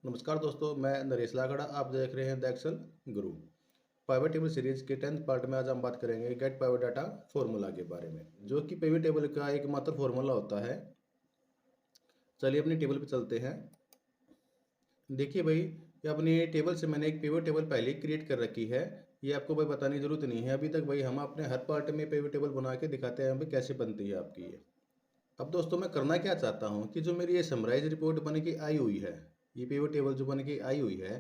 नमस्कार दोस्तों, मैं नरेश लाखड़ा। आप देख रहे हैं the Excel Guru. Pivot table series के 10th पार्ट में आज हम बात करेंगे गेट पाइवट डाटा फॉर्मूला के बारे में, जो कि पिवट टेबल का एकमात्र फॉर्मूला होता है। चलिए अपनी टेबल पे चलते हैं। देखिए भाई, ये अपनी टेबल से मैंने एक पिवट टेबल पहले ही क्रिएट कर रखी है। ये आपको भाई बताने की जरूरत नहीं है अभी तक। भाई हम अपने हर पार्ट में पिवट टेबल बना के दिखाते हैं भाई कैसे बनती है आपकी ये। अब दोस्तों मैं करना क्या चाहता हूँ कि जो मेरी ये समराइज रिपोर्ट बन के आई हुई है, ये पिवट टेबल जो बन के आई हुई है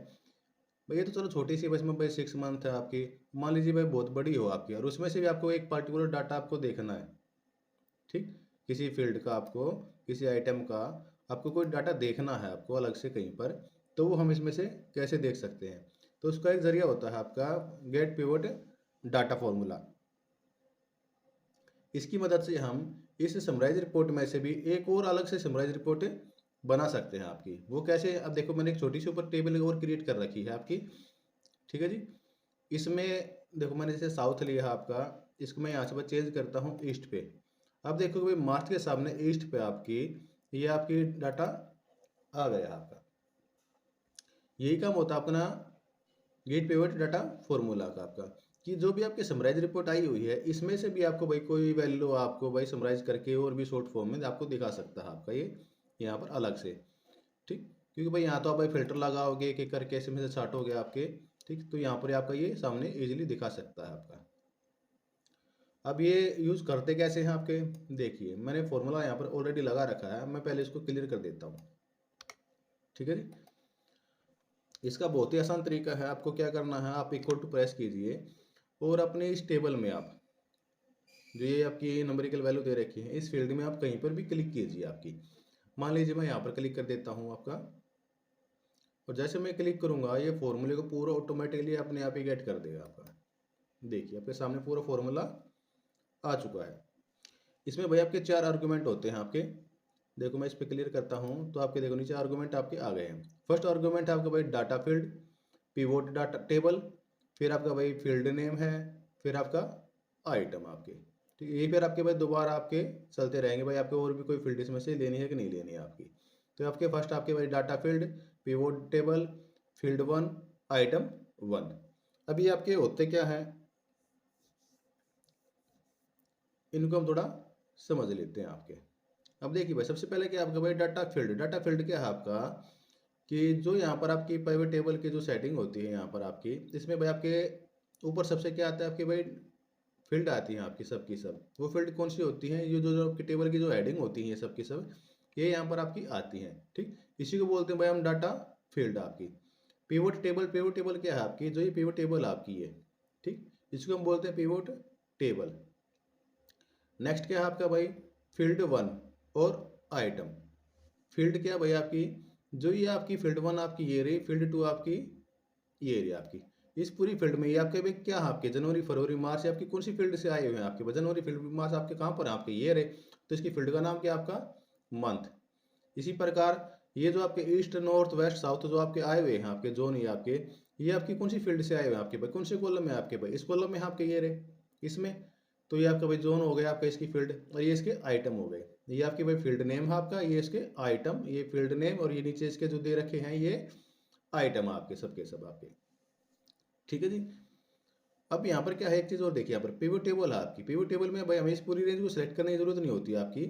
भाई, ये तो चलो छोटी सी, बस में भाई 6 मंथ है आपकी। मान लीजिए भाई बहुत बड़ी हो आपकी और उसमें से भी आपको एक पर्टिकुलर डाटा आपको देखना है। ठीक, किसी फील्ड का आपको, किसी आइटम का आपको कोई डाटा देखना है आपको अलग से कहीं पर, तो वो हम इसमें से कैसे देख सकते हैं? तो उसका एक जरिया होता है आपका गेट पिवट डाटा फॉर्मूला। इसकी मदद से हम इस समराइज रिपोर्ट में से भी एक और अलग से समराइज रिपोर्ट बना सकते हैं आपकी। वो कैसे? अब देखो मैंने एक छोटी सी ऊपर टेबल और क्रिएट कर रखी है आपकी। ठीक है जी। इसमें देखो मैंने जैसे साउथ लिया है आपका, इसको मैं यहाँ से बस चेंज करता हूँ ईस्ट पे। अब देखो भाई मार्च के सामने ईस्ट पे आपकी ये आपकी डाटा आ गया आपका। यही काम होता है अपना गेट पिवट डाटा फॉर्मूला का आपका, कि जो भी आपकी समराइज रिपोर्ट आई हुई है इसमें से भी आपको भाई कोई वैल्यू आपको भाई समराइज करके और भी शॉर्ट फॉर्म में आपको दिखा सकता है आपका ये यहाँ पर अलग से। ठीक, क्योंकि भाई यहाँ तो आप भाई फिल्टर लगाओगे एक एक करके ऐसे में से छाटोगे आपके। ठीक, तो यहाँ पर आपका ये सामने इजीली दिखा सकता है आपका। अब ये यूज़ करते कैसे हैं आपके? देखिए मैंने फॉर्मूला यहाँ पर ऑलरेडी लगा रखा है, मैं पहले इसको क्लियर कर देता हूँ। ठीक है जी। इसका बहुत ही आसान तरीका है। आपको क्या करना है, आप इक्वल टू प्रेस कीजिए और अपने इस टेबल में आप जो ये आपकी नंबरिकल वैल्यू दे रखी है इस फील्ड में आप कहीं पर भी क्लिक कीजिए आपकी। मान लीजिए मैं यहाँ पर क्लिक कर देता हूँ आपका, और जैसे मैं क्लिक करूँगा ये फॉर्मूले को पूरा ऑटोमेटिकली अपने आप ही गेट कर देगा आपका। देखिए आपके सामने पूरा फॉर्मूला आ चुका है। इसमें भाई आपके 4 आर्गूमेंट होते हैं आपके। देखो मैं इस पर क्लियर करता हूँ तो आपके देखो नीचे आर्गूमेंट आपके आ गए हैं। फर्स्ट आर्गूमेंट है आपका भाई data field, pivot data table, फिर आपका भाई फील्ड नेम है, फिर आपका आइटम आपके। ठीक है, ये फिर आपके भाई दोबारा आपके चलते रहेंगे भाई, आपको और भी कोई फील्ड इसमें से लेनी है कि नहीं लेनी है आपकी। तो आपके फर्स्ट आपके भाई data field, pivot table, field one, item one. अभी आपके होते क्या है इनको हम थोड़ा समझ लेते हैं आपके। अब देखिए भाई सबसे पहले क्या आपका भाई डाटा फील्ड। डाटा फील्ड क्या है आपका, कि जो यहाँ पर आपकी पिवट टेबल की जो सेटिंग होती है यहाँ पर आपकी, इसमें भाई आपके ऊपर सबसे क्या आता है आपके भाई फील्ड आती है आपकी सब की सब। वो फील्ड कौन सी होती है? ये जो जो आपकी टेबल की जो हेडिंग होती है सब की सब, ये यहाँ पर आपकी आती हैं। ठीक, इसी को बोलते हैं भाई हम डाटा फील्ड आपकी। पिवट टेबल, पिवट टेबल क्या है आपकी, जो ये पिवट टेबल आपकी है। ठीक, इसको हम बोलते हैं पिवट टेबल। नेक्स्ट क्या है आपका भाई फील्ड वन और आइटम। फील्ड क्या भाई आपकी, जो ये आपकी फील्ड वन आपकी ये रही, फील्ड टू आपकी ये रही आपकी। इस पूरी फील्ड में ये आपके भाई क्या है आपके जनवरी फरवरी मार्च आपकी कौन सी फील्ड से आए हुए हैं आपके? जनवरी फरवरी मार्च आपके कहाँ पर है आपके? ये रहे। तो इसकी फील्ड का नाम क्या आपका? मंथ। इसी प्रकार ये जो आपके ईस्ट नॉर्थ वेस्ट साउथ जो आपके आए हुए हैं आपके जोन, ये आपके ये आपकी कौन सी फील्ड से आए हुए हैं आपके भाई? कौन से कॉलम में आपके भाई? इस कॉलम में आपके ये रहे इसमें। तो ये आपका भाई जोन हो गया आपका इसकी फील्ड, और ये इसके आइटम हो गए। ये आपके भाई फील्ड नेम है आपका, ये इसके आइटम, ये फील्ड नेम, और ये नीचे इसके जो दे रखे हैं ये आइटम आपके सबके सब आपके। ठीक है जी। अब यहाँ पर क्या है एक चीज़ और देखिए, यहाँ पर पिवट टेबल है आपकी। पिवट टेबल में भाई हमें इस पूरी रेंज को सेलेक्ट करने की जरूरत नहीं होती है आपकी।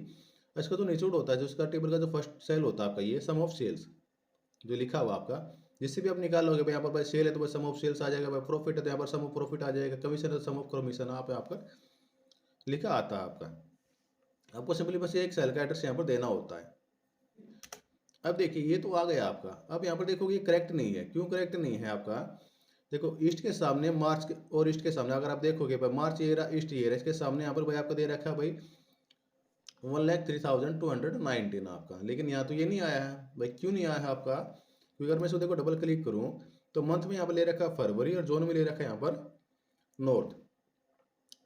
इसका जो निचोड़ होता है, जो उसका टेबल का जो फर्स्ट सेल होता है आपका, ये सम ऑफ सेल्स जो लिखा हुआ आपका, जिससे भी आप निकाल लोगे भाई यहाँ पर भाई सेल है तो भाई सम ऑफ सेल्स आ जाएगा, भाई प्रॉफिट है तो यहाँ पर सम ऑफ प्रॉफिट आ जाएगा, कमीशन है तो सम ऑफ कमीशन आप यहाँ पर लिखा आता है आपका। आपको सिंपली बस एक सेल का एड्रेस यहाँ पर देना होता है। अब देखिए ये तो आ गया आपका। अब यहाँ पर देखोगे ये करेक्ट नहीं है। क्यों करेक्ट नहीं है आपका? देखो ईस्ट के सामने मार्च के, और ईस्ट के सामने अगर आप देखोगे भाई मार्च ये रहा, ईस्ट ये रहा, इसके सामने यहाँ पर भाई आपका दे रखा है भाई 1,03,219 आपका। लेकिन यहाँ तो ये नहीं आया है भाई। क्यों नहीं आया है आपका? क्योंकि अगर मैं इसको देखो डबल क्लिक करूँ तो मंथ में यहाँ पर ले रखा है फरवरी, और जोन में ले रखा है यहाँ पर नॉर्थ।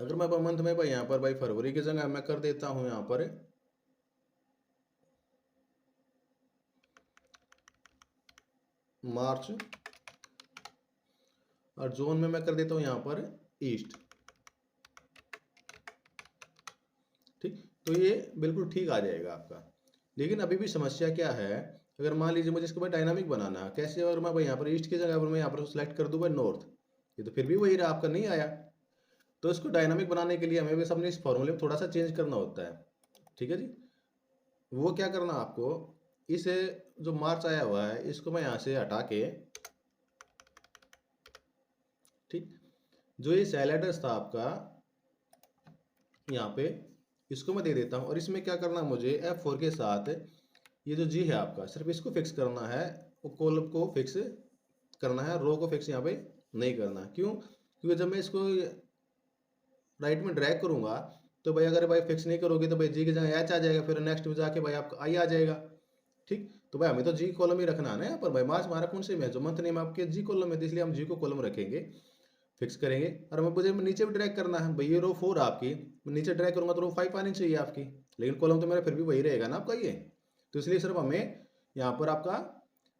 अगर मैं मंथ में भाई यहाँ पर भाई फरवरी की जगह मैं कर देता हूँ यहाँ पर मार्च, और जोन में मैं कर देता हूँ यहाँ पर ईस्ट। ठीक, तो ये बिल्कुल ठीक आ जाएगा आपका। लेकिन अभी भी समस्या क्या है, अगर मान लीजिए मुझे इसको भाई डायनामिक बनाना है, कैसे, अगर मैं भाई यहाँ पर ईस्ट की जगह पर मैं यहाँ पर सेलेक्ट कर दूँ भाई नॉर्थ, ये तो फिर भी वही रहा, आपका नहीं आया। तो इसको डायनामिक बनाने के लिए हमें बस अपने इस फॉर्मूले में थोड़ा सा चेंज करना होता है, ठीक है जी। वो क्या करना आपको, इस जो मार्च आया हुआ है इसको मैं यहाँ से हटा के, ठीक, जो ये सेल एड्रेस था आपका यहाँ पे, इसको मैं दे देता हूँ। और इसमें क्या करना है मुझे, F4 के साथ ये जो जी है आपका, सिर्फ इसको फिक्स करना है, वो कॉलम को फिक्स करना है, रो को फिक्स यहाँ पे नहीं करना। क्यों? क्योंकि जब मैं इसको राइट में ड्रैग करूंगा तो भाई अगर भाई फिक्स नहीं करोगे तो भाई जी की जगह एच आ जाएगा, फिर नेक्स्ट में जाके भाई आपका आई आ जाएगा, ठीक। तो भाई हमें तो जी कॉलम ही रखना है ना यहाँ पर। भाई मार्च हमारा कौन से में है, जो मंथ नेम आपके जी कॉलम में, इसलिए हम जी को कॉलम रखेंगे, फिक्स करेंगे। और हमें मुझे नीचे भी ड्रैग करना है, भाई ये रो 4 आपकी, नीचे ड्रैग करूंगा तो रो 5 आनी चाहिए आपकी, लेकिन कॉलम तो मेरा फिर भी वही रहेगा ना आपका ये। तो इसलिए सिर्फ हमें यहाँ पर आपका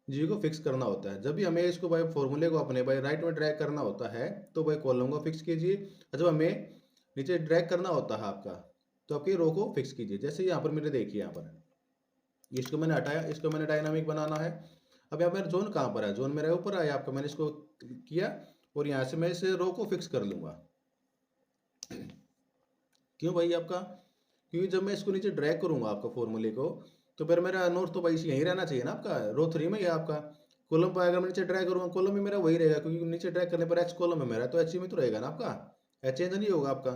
जी को फिक्स करना होता है। जब भी हमें इसको भाई फॉर्मूले को अपने भाई राइट में ड्रैग करना होता है तो भाई कॉलम को फिक्स कीजिए, और जब हमें नीचे ड्रैग करना होता है आपका तो आपकी रो को फिक्स कीजिए। जैसे यहाँ पर मेरे देखिए, यहाँ पर इसको मैंने हटाया, इसको मैंने डायनामिक बनाना है। अब यहाँ मेरा जोन कहाँ पर है, जोन मेरा ऊपर आया आपका, मैंने इसको किया और यहाँ से मैं इस रो को फिक्स कर लूंगा। क्यों भाई आपका, क्योंकि जब मैं इसको नीचे ड्रैग करूंगा आपका फॉर्मूले को, तो फिर मेरा नॉर्थ तो भाई यहीं रहना चाहिए ना आपका, रो 3 में ही है आपका। कॉलम पर अगर मैं नीचे ड्रैग करूंगा कॉलम में मेरा वही रहेगा, क्योंकि नीचे ड्रैग करने पर एच कॉलम है मेरा, तो एच में तो रहेगा ना आपका, एच चेंज नहीं होगा आपका।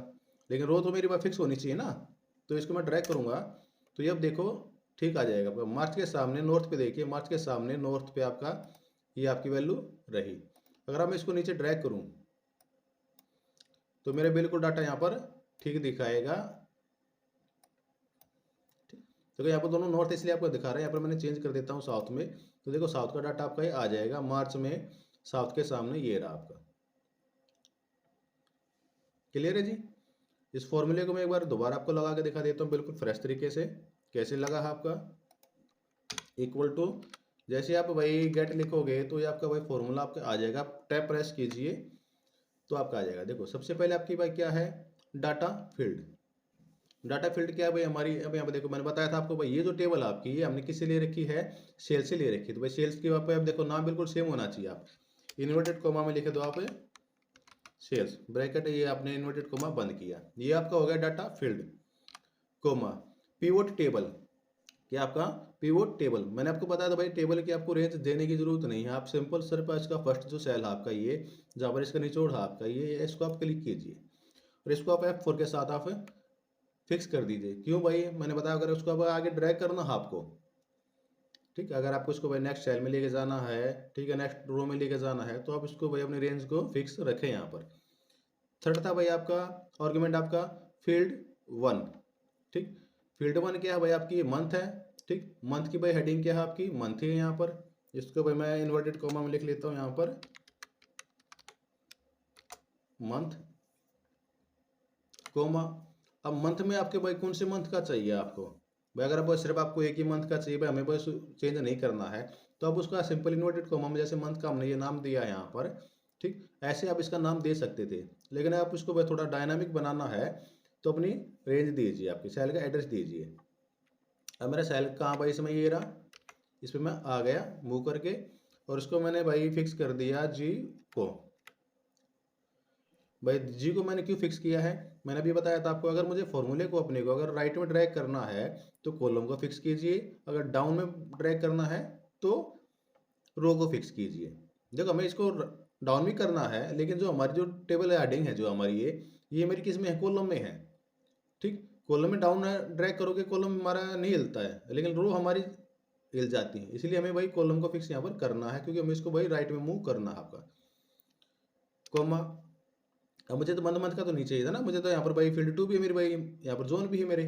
लेकिन रो तो मेरी बात फिक्स होनी चाहिए ना। तो इसको मैं ड्रैग करूंगा तो ये अब देखो ठीक आ जाएगा आपका। मार्च के सामने नॉर्थ पे देखिए, मार्च के सामने नॉर्थ पे आपका ये आपकी वैल्यू रही। अगर मैं इसको नीचे ड्रैग करूं तो मेरे बिल्कुल डाटा यहाँ पर ठीक दिखाएगा। देखो यहाँ पर दोनों नॉर्थ इसलिए आपको दिखा रहा है, यहाँ पर मैंने चेंज कर देता हूँ साउथ में, तो देखो साउथ का डाटा आपका ये आ जाएगा। मार्च में साउथ के सामने ये रहा आपका। क्लियर है जी। इस फॉर्मूले को मैं एक बार दोबारा आपको लगा के दिखा देता हूँ बिल्कुल फ्रेश तरीके से, कैसे लगा है आपका। इक्वल टू, जैसे आप भाई गेट लिखोगे तो ये आपका भाई फॉर्मूला आपका आ जाएगा। आप टैप प्रेस कीजिए तो आपका आ जाएगा। देखो सबसे पहले आपकी भाई क्या है, डाटा फील्ड। डाटा फील्ड क्या है भाई हमारी, अब यहाँ पे देखो मैंने बताया था आपको भाई, ये जो टेबल आपकी ये हमने किससे ले रखी है, सेल से ले रखी है। तो भाई सेल्स के वहाँ पे आप देखो नाम बिल्कुल सेम होना चाहिए। आप इन्वर्टेड कोमा में लिखे दो आप सेल्स, ब्रैकेट ये आपने इन्वर्टेड कोमा बंद किया, ये आपका हो गया data field. Comma pivot table, क्या आपका पिवोट टेबल। मैंने आपको बताया था भाई टेबल की आपको रेंज देने की जरूरत नहीं है, आप सिंपल सिर्फ इसका फर्स्ट जो सेल है आपका ये, जहाँ पर इसका निचोड़ है आपका ये, इसको आप क्लिक कीजिए और इसको आप F4 के साथ आप फिक्स कर दीजिए। क्यों भाई, मैंने बताया अगर उसको अब आगे ड्रैग करना है आपको, ठीक है, अगर आपको इसको भाई नेक्स्ट सेल में लेके जाना है, ठीक है, नेक्स्ट रो में लेके जाना है, तो आप इसको भाई अपनी रेंज को फिक्स रखें यहाँ पर। थर्ड था भाई आपका आर्गुमेंट आपका फील्ड 1, ठीक। फील्ड 1 क्या है भाई आपकी, ये मंथ है, ठीक। मंथ की भाई हेडिंग क्या है आपकी, मंथ ही है यहाँ पर। इसको भाई मैं इन्वर्टेड कॉमा में लिख लेता हूँ यहाँ पर, मंथ कोमा। अब मंथ में आपके भाई कौन से मंथ का चाहिए आपको, भाई अगर आप सिर्फ आपको एक ही मंथ का चाहिए भाई, हमें बस चेंज नहीं करना है, तो आप उसका सिंपल इन्वर्टेड कॉमा में जैसे मंथ का हमने ये नाम दिया है यहाँ पर, ठीक, ऐसे आप इसका नाम दे सकते थे। लेकिन आप उसको भाई थोड़ा डायनामिक बनाना है तो अपनी रेंज दीजिए, आपकी सेल का एड्रेस दीजिए। अब मेरा सेल कहाँ भाई इसमें ये रहा, इस पर मैं आ गया मूव करके और इसको मैंने भाई फिक्स कर दिया जी को। भाई जी को मैंने क्यों फिक्स किया है, मैंने अभी बताया था आपको। अगर मुझे फॉर्मूले को अपने को अगर राइट में ड्रैग करना है तो कॉलम को फिक्स कीजिए, अगर डाउन में ड्रैग करना है तो रो को फिक्स कीजिए। देखो हमें इसको डाउन भी करना है, लेकिन जो हमारी जो टेबल हेडिंग है जो हमारी ये मेरी किस में है, कॉलम में है, ठीक। कॉलम में डाउन ड्रैग करोगे कॉलम हमारा नहीं हिलता है, लेकिन रो हमारी हिल जाती है। इसलिए हमें भाई कॉलम को फिक्स यहाँ पर करना है, क्योंकि हमें इसको भाई राइट में मूव करना है आपका। कोमा, अब मुझे तो मंथ का तो नीचे ही था ना, मुझे तो यहाँ पर भाई फील्ड 2 भी है मेरी भाई, यहाँ पर जोन भी है मेरे,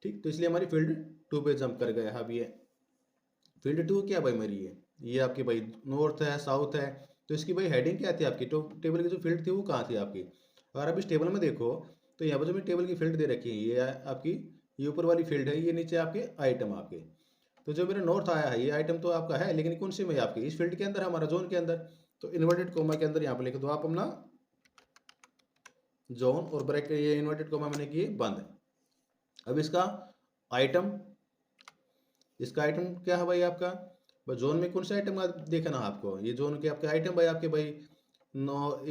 ठीक। तो इसलिए हमारी फील्ड 2 पे जंप कर गया। अब ये फील्ड 2 क्या भाई मेरी ये आपकी भाई नॉर्थ है साउथ है, तो इसकी भाई हेडिंग क्या थी आपकी, तो टेबल की जो फील्ड थी वो कहाँ थी आपकी। अगर आप इस टेबल में देखो तो यहाँ पर जो मेरी टेबल की फील्ड दे रखी है ये आपकी, ये ऊपर वाली फील्ड है, ये नीचे आपके आइटम आपके। तो जो मेरा नॉर्थ आया है ये आइटम तो आपका है, लेकिन कौन सी में आपकी, इस फील्ड के अंदर हमारा जोन के अंदर। तो इन्वर्टेड कोमा के अंदर यहाँ पर लिख दो आप अपना जोन और ब्रैकेट, ये इन्वर्टेड कोमा मैंने किए बंद। अब इसका आइटम क्या है भाई आपका, बस जोन में कौन सा आइटम देखना है आपको, ये जोन के आपके आइटम भाई, आपके भाई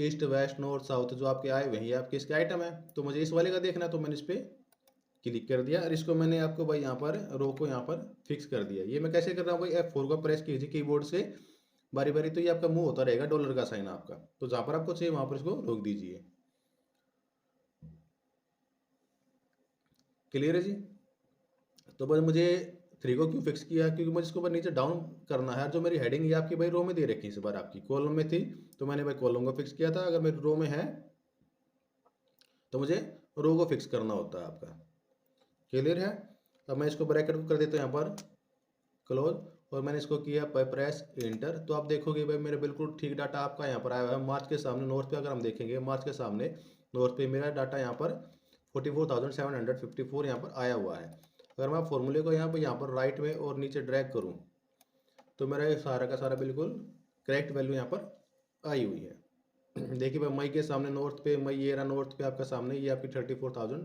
ईस्ट वेस्ट नॉर्थ साउथ जो आपके आए हुए हैं, ये आपके इसके आइटम है। तो मुझे इस वाले का देखना है, तो मैंने इस पर क्लिक कर दिया और इसको मैंने आपको भाई यहाँ पर रो को यहाँ पर फिक्स कर दिया। ये मैं कैसे कर रहा हूँ भाई, F4 को प्रेस कीजिए कीबोर्ड से बारी बारी, तो ये आपका मूव होता रहेगा डॉलर का साइन आपका। तो जहाँ पर आपको चाहिए वहाँ पर इसको रोक दीजिए। क्लियर है जी। तो बस मुझे 3 को क्यों फिक्स किया, क्योंकि मुझे इसको नीचे डाउन करना है। जो मेरी हेडिंग ये आपकी भाई रो में दे रखी है, इस बार आपकी कॉलम में थी तो मैंने भाई कॉलम को फिक्स किया था, अगर मेरी रो में है तो मुझे रो को फिक्स करना होता है आपका। क्लियर है। अब मैं इसको ब्रैकेट को कर देता हूँ यहाँ पर क्लोज, और मैंने इसको किया प्रेस इंटर। तो आप देखोगे भाई मेरे बिल्कुल ठीक डाटा आपका यहाँ पर आया हुआ है। मार्च के सामने नॉर्थ पे अगर हम देखेंगे, मार्च के सामने नॉर्थ पे मेरा डाटा यहाँ पर 44,754 यहाँ पर आया हुआ है। अगर मैं फॉर्मूले को यहाँ पर राइट में और नीचे ड्रैग करूँ तो मेरा ये सारा का सारा बिल्कुल करेक्ट वैल्यू यहाँ पर आई हुई है। देखिए भाई मई के सामने नॉर्थ पे, मई ये रहा नॉर्थ पे आपका सामने, ये आपकी 34,000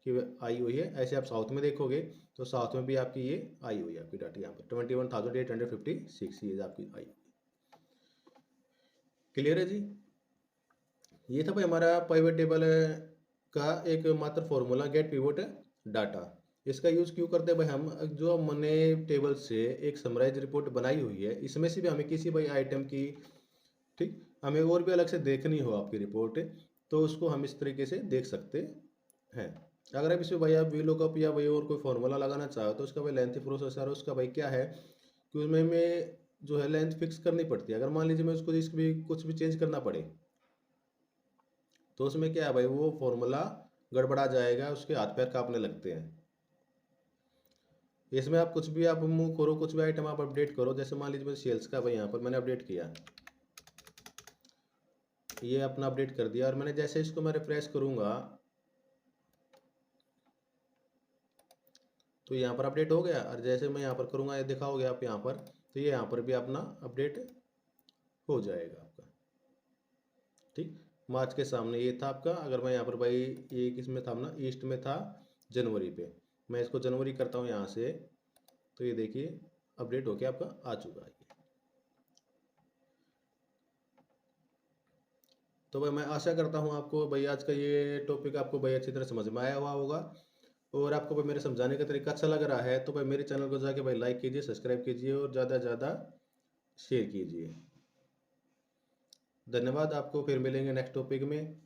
की आई हुई है। ऐसे आप साउथ में देखोगे तो साउथ में भी आपकी ये आई हुई है, आपकी डाटा यहाँ पर 21,856 ये आपकी आई। क्लियर है जी। ये था भाई हमारा पाइवट टेबल का एक मात्र फॉर्मूला, गेट पिवट डाटा। इसका यूज़ क्यों करते हैं भाई हम, जो हमने टेबल से एक समराइज रिपोर्ट बनाई हुई है, इसमें से भी हमें किसी भाई आइटम की, ठीक, हमें और भी अलग से देखनी हो आपकी रिपोर्ट, तो उसको हम इस तरीके से देख सकते हैं। अगर आप इसमें भाई आप वीलुकअप या भाई और कोई फॉर्मूला लगाना चाहो तो उसका भाई लेंथ प्रोसेसर है, उसका भाई क्या है कि उसमें मैं जो है लेंथ फिक्स करनी पड़ती है। अगर मान लीजिए मैं उसको भी कुछ भी चेंज करना पड़े तो उसमें क्या है भाई, वो फॉर्मूला गड़बड़ा जाएगा, उसके हाथ पैर कांपने लगते हैं। इसमें आप कुछ भी आप मूव करो, कुछ भी आइटम आप अपडेट करो, जैसे मान लीजिए सेल्स का भाई यहाँ पर मैंने अपडेट किया, ये अपना अपडेट कर दिया, और मैंने जैसे इसको मैं रिफ्रेश करूंगा तो यहाँ पर अपडेट हो गया, और जैसे मैं यहाँ पर करूँगा ये दिखाओगे आप यहाँ पर, तो ये यहाँ पर भी अपना अपडेट हो जाएगा आपका। ठीक, मार्च के सामने ये था आपका। अगर मैं यहाँ पर भाई ये किस में था अपना, ईस्ट में था जनवरी पे, मैं इसको जनवरी करता हूँ यहाँ से, तो ये देखिए अपडेट होके आपका आ चुका है। तो भाई मैं आशा करता हूँ आपको भाई आज का ये टॉपिक आपको भाई अच्छी तरह समझ में आया हुआ होगा, और आपको भाई मेरे समझाने का तरीका अच्छा लग रहा है तो भाई मेरे चैनल को जाके भाई लाइक कीजिए, सब्सक्राइब कीजिए और ज़्यादा से ज़्यादा शेयर कीजिए। धन्यवाद, आपको फिर मिलेंगे नेक्स्ट टॉपिक में।